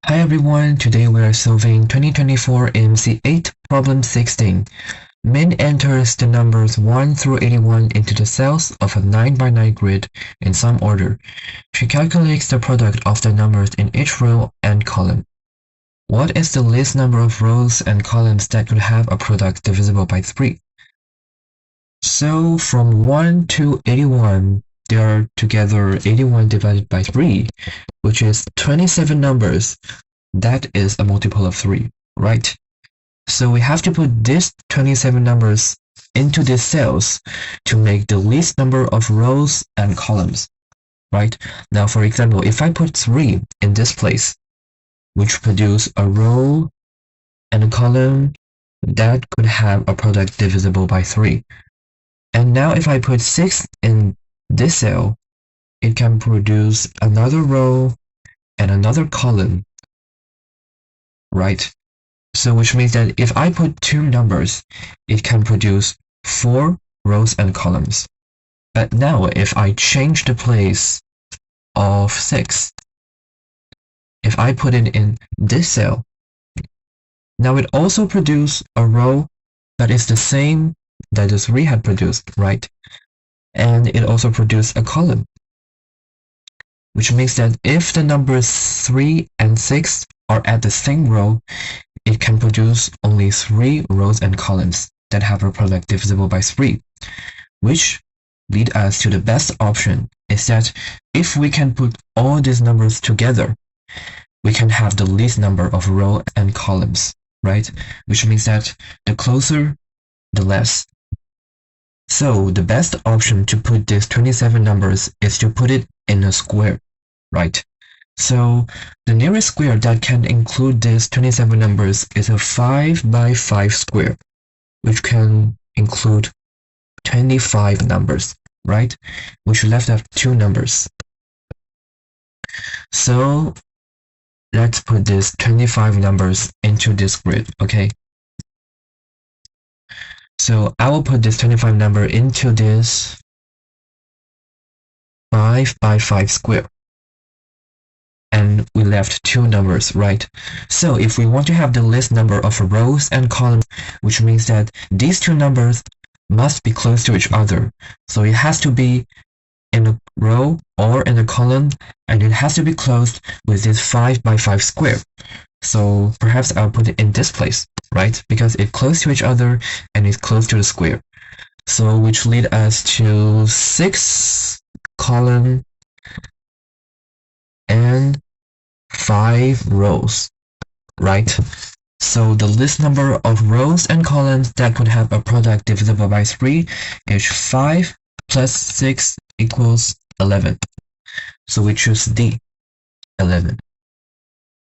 Hi everyone, today we are solving 2024 AMC8 Problem 16. Min enters the numbers 1 through 81 into the cells of a 9 by 9 grid in some order. She calculates the product of the numbers in each row and column. What is the least number of rows and columns that could have a product divisible by 3? So from 1 to 81, they are together 81 divided by 3, which is 27 numbers. That is a multiple of 3, right? So we have to put these 27 numbers into these cells to make the least number of rows and columns, right? Now, for example, if I put 3 in this place, which produce a row and a column that could have a product divisible by 3. And now if I put 6 in this cell, it can produce another row and another column, right? So which means that if I put 2 numbers, it can produce 4 rows and columns. But now if I change the place of 6, if I put it in this cell, now it also produces a row that is the same that the 3 had produced, right? And it also produces a column, which means that if the numbers 3 and 6 are at the same row, it can produce only 3 rows and columns that have a product divisible by 3, which lead us to the best option is that if we can put all these numbers together, we can have the least number of rows and columns, right? Which means that the closer, the less. So the best option to put these 27 numbers is to put it in a square, right? So the nearest square that can include these 27 numbers is a 5 by 5 square, which can include 25 numbers, right? Which left out 2 numbers. So let's put these 25 numbers into this grid, okay? So I will put this 25 number into this 5 by 5 square. And we left 2 numbers, right? So if we want to have the least number of rows and columns, which means that these 2 numbers must be close to each other. So it has to be in a row or in a column, and it has to be closed with this 5 by 5 square. So perhaps I'll put it in this place, right? Because it's close to each other and it's close to the square. So which lead us to 6 column and 5 rows, right? So the least number of rows and columns that could have a product divisible by 3 is 5 plus 6 equals 11. So we choose D, 11.